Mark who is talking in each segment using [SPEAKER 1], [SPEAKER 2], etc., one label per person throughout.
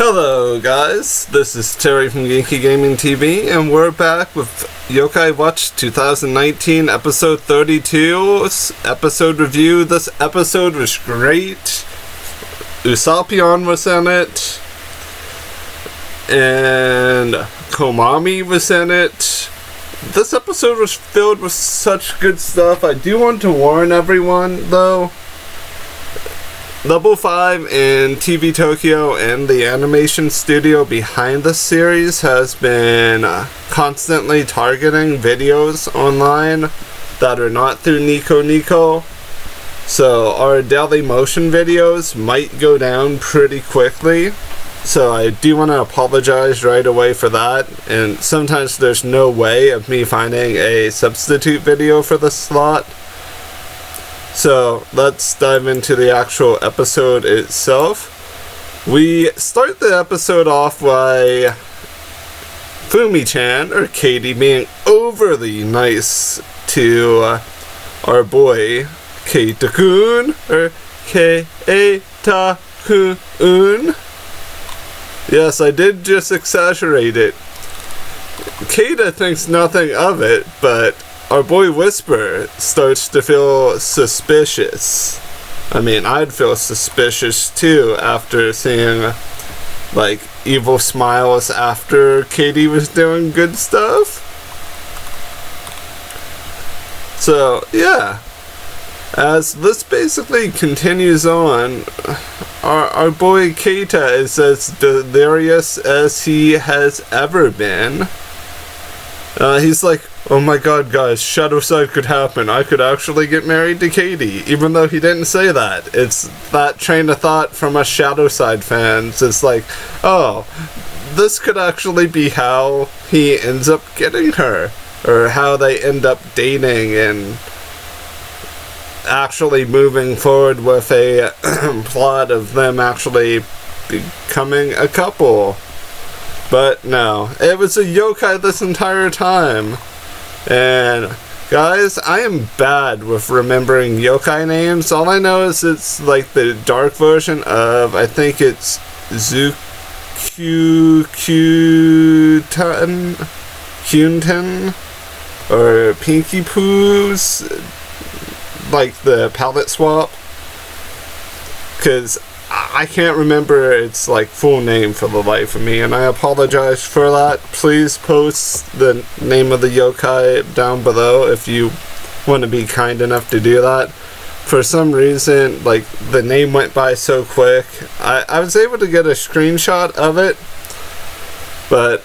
[SPEAKER 1] Hello guys, this is Terry from Yokai Gaming TV, and we're back with Yokai Watch 2019 episode 32 episode review. This episode was great. Usopp was in it, and Komami was in it. This episode was filled with such good stuff. I do want to warn everyone though, Level 5 in TV Tokyo and the animation studio behind the series has been constantly targeting videos online that are not through Nico. So our daily motion videos might go down pretty quickly. So I do want to apologize right away for that. And sometimes there's no way of me finding a substitute video for the slot. So let's dive into the actual episode itself. We start the episode off by Fumi-chan, or Katie, being overly nice to our boy Keita-kun, or Keita-kun. Yes, I did just exaggerate it. Keita thinks nothing of it, but our boy Whisper starts to feel suspicious. I mean, I'd feel suspicious too after seeing, like, evil smiles after Katie was doing good stuff. So, yeah. As this basically continues on, our boy Keita is as delirious as he has ever been. He's like, oh my god guys, Shadow Side could happen. I could actually get married to Katie. Even though he didn't say that. It's that train of thought from us Shadow Side fans. It's like, oh, this could actually be how he ends up getting her. Or how they end up dating and actually moving forward with a plot of them actually becoming a couple. But no, it was a yokai this entire time. And guys, I am bad with remembering yokai names. All I know is it's like the dark version of, I think it's Kyunten or Pinky Poo's, like the palette swap. Because I can't remember its like full name for the life of me, and I apologize for that. Please post the name of the yokai down below if you want to be kind enough to do that. For some reason, like, the name went by so quick. I was able to get a screenshot of it, but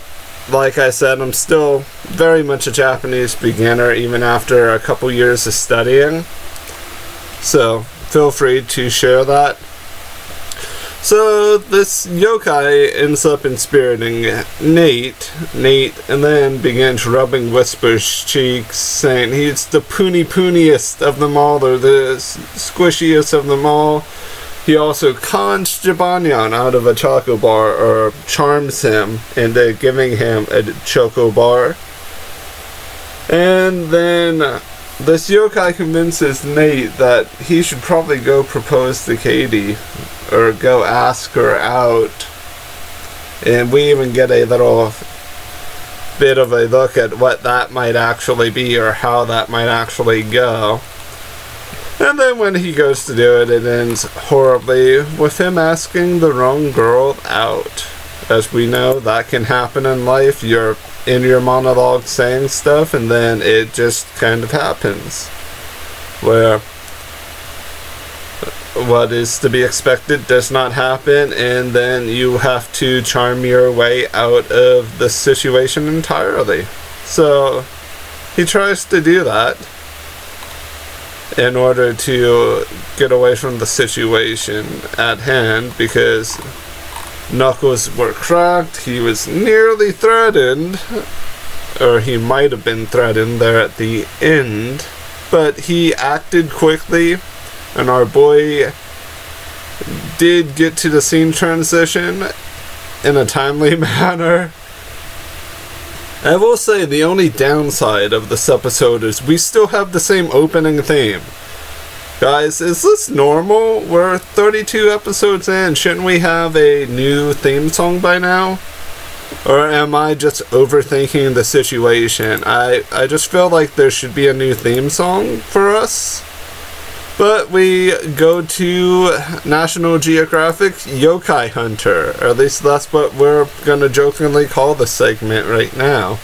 [SPEAKER 1] like I said, I'm still very much a Japanese beginner even after a couple years of studying. So feel free to share that. So this yokai ends up inspiriting Nate, and then begins rubbing Whisper's cheeks, saying he's the pooniest of them all, or the squishiest of them all. He also cons Jibanyan out of a choco bar, or charms him into giving him a choco bar. And then this yokai convinces Nate that he should probably go propose to Katie, or go ask her out. And we even get a little bit of a look at what that might actually be, or how that might actually go. And then when he goes to do it, it ends horribly with him asking the wrong girl out. As we know, that can happen in life. You're in your monologue saying stuff, and then it just kind of happens. Where what is to be expected does not happen, and then you have to charm your way out of the situation entirely. So he tries to do that in order to get away from the situation at hand, because knuckles were cracked. He was nearly threatened, or he might have been threatened there at the end, but he acted quickly, and our boy did get to the scene transition in a timely manner. I will say the only downside of this episode is we still have the same opening theme. Guys, is this normal? We're 32 episodes in. Shouldn't we have a new theme song by now? Or am I just overthinking the situation? I just feel like there should be a new theme song for us. But we go to National Geographic Yokai Hunter. Or at least that's what we're gonna jokingly call the segment right now.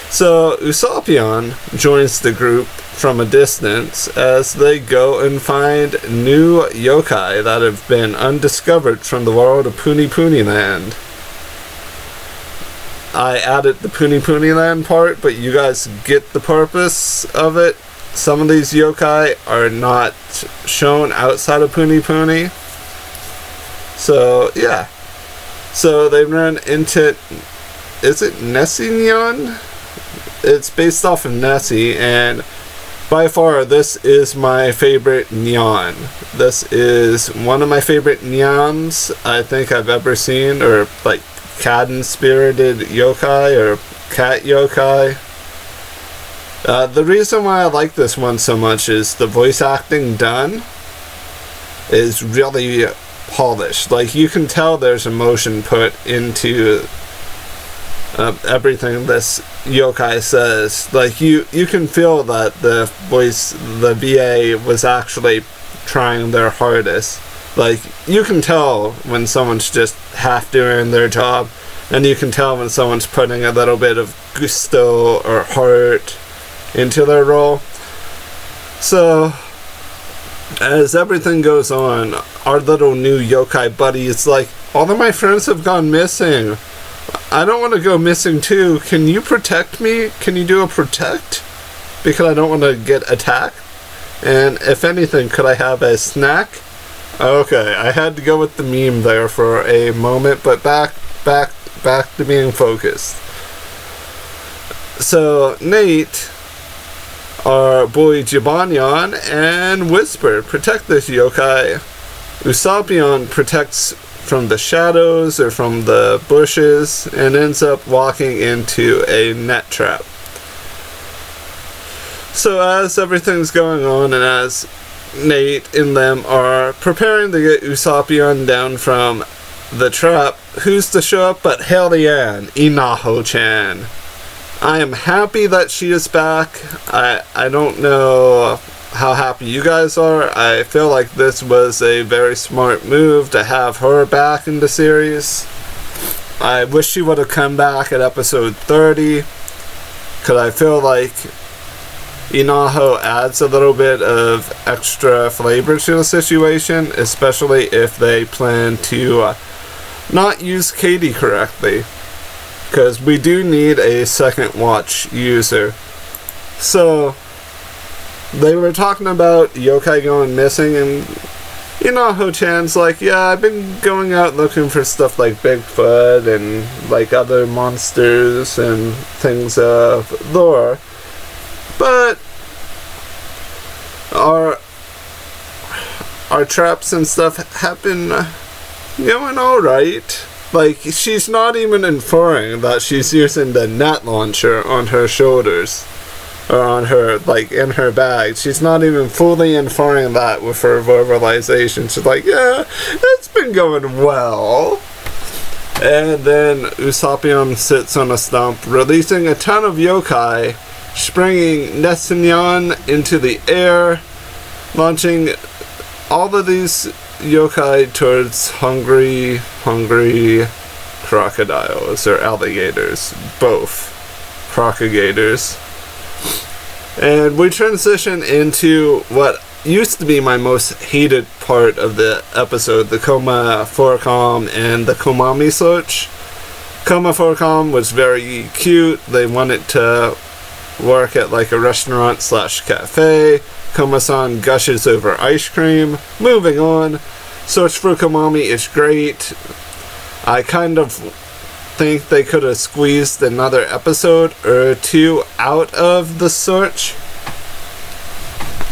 [SPEAKER 1] So Usopp joins the group from a distance as they go and find new yokai that have been undiscovered from the world of Puni Puni Land. I added the Puni Puni Land part, but you guys get the purpose of it. Some of these yokai are not shown outside of Puni Puni. So, yeah. So they run into... Is it Nessie Nyan? It's based off of Nessie, and by far this is my favorite Nyan. This is one of my favorite Nyans I think I've ever seen, or like cat-inspirited yokai, or cat yokai. The reason why I like this one so much is the voice acting done is really polished. Like, you can tell there's emotion put into everything this yokai says. Like, you can feel that the VA was actually trying their hardest. Like, you can tell when someone's just half doing their job, and you can tell when someone's putting a little bit of gusto or heart into their role. So, as everything goes on, our little new yokai buddy is like, all of my friends have gone missing. I don't want to go missing too. Can you protect me? Can you do a protect? Because I don't want to get attacked. And if anything, could I have a snack? Okay, I had to go with the meme there for a moment, but back to being focused. So Nate, our boy Jibanyan, and Whisper protect this yokai. Usopp protects from the shadows or from the bushes and ends up walking into a net trap. So as everything's going on, and as Nate and them are preparing to get Usopp down from the trap, who's to show up but Hailey Ann, Inaho-chan. I am happy that she is back. I don't know how happy you guys are. I feel like this was a very smart move to have her back in the series. I wish she would have come back at episode 30, because I feel like Inaho adds a little bit of extra flavor to the situation, especially if they plan to not use Katie correctly, because we do need a second watch user. So they were talking about yokai going missing, and Inaho-chan's like, yeah, I've been going out looking for stuff like Bigfoot and like other monsters and things of lore, but our traps and stuff have been going alright. Like, she's not even inferring that she's using the net launcher on her shoulders, or on her, like, in her bag. She's not even fully inferring that with her verbalization. She's like, yeah, it's been going well. And then Usopp sits on a stump, releasing a ton of yokai, springing Nessinyan into the air, launching all of these yokai towards hungry crocodiles, or alligators, both crocodilators. And we transition into what used to be my most hated part of the episode, the Coma 4Com and the Komami search. Coma 4Com was very cute. They wanted to work at like a restaurant / cafe. Koma-san gushes over ice cream. Moving on. Search for Komami is great. I kind of think they could have squeezed another episode or two out of the search,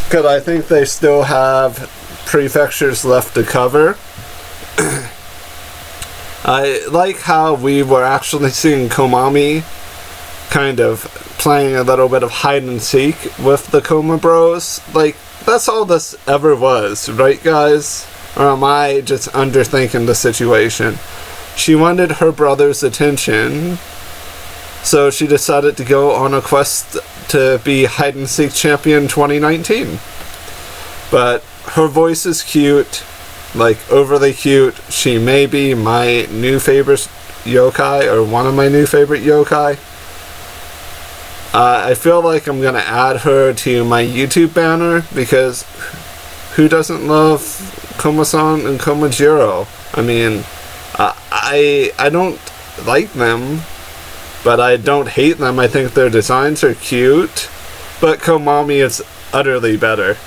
[SPEAKER 1] because I think they still have prefectures left to cover. I like how we were actually seeing Komami kind of playing a little bit of hide and seek with the Koma Bros. Like, that's all this ever was, right guys? Or am I just underthinking the situation? She wanted her brother's attention, so she decided to go on a quest to be hide-and-seek champion 2019. But her voice is cute, like overly cute. She may be my new favorite yokai, or one of my new favorite yokai. I feel like I'm gonna add her to my YouTube banner, because who doesn't love Koma-san and Komajiro? I mean, I don't like them, but I don't hate them. I think their designs are cute, but Komami is utterly better.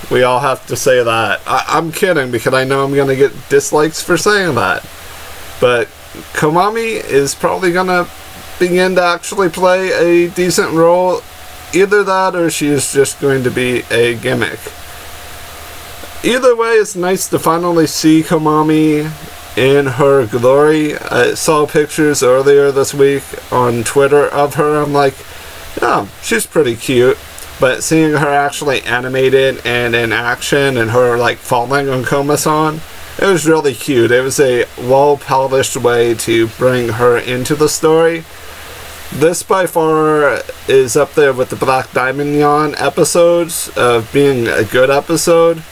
[SPEAKER 1] We all have to say that. I'm kidding, because I know I'm gonna get dislikes for saying that. But Komami is probably gonna begin to actually play a decent role. Either that, or she is just going to be a gimmick. Either way, it's nice to finally see Komami in her glory. I saw pictures earlier this week on Twitter of her. I'm like, yeah, she's pretty cute. But seeing her actually animated and in action, and her like falling on Koma-san, it was really cute. It was a well-polished way to bring her into the story. This by far is up there with the Black Diamond Yawn episodes of being a good episode.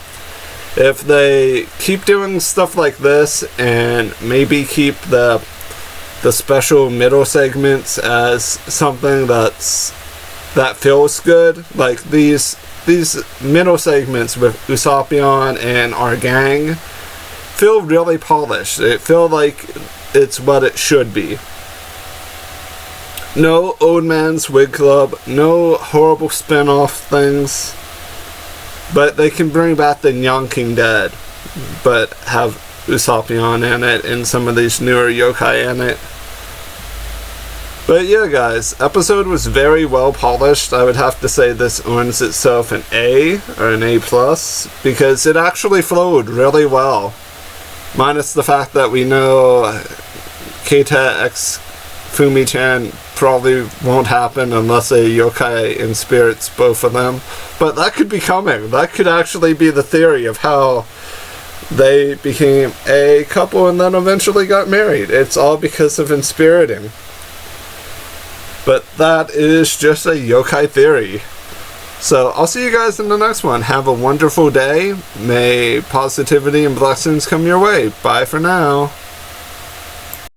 [SPEAKER 1] If they keep doing stuff like this, and maybe keep the special middle segments as something that feels good, like these middle segments with Usopp and our gang feel really polished. It feels like it's what it should be. No Old Man's Wig Club, no horrible spin-off things, but they can bring back the Young King Dead, but have Usopp in it, and some of these newer yokai in it. But yeah guys, episode was very well polished. I would have to say this earns itself an A, or an A+, because it actually flowed really well. Minus the fact that we know Keita x Fumi-chan probably won't happen unless a yokai inspirits both of them. But that could be coming. That could actually be the theory of how they became a couple and then eventually got married. It's all because of inspiriting. But that is just a yokai theory. So I'll see you guys in the next one. Have a wonderful day. May positivity and blessings come your way. Bye for now.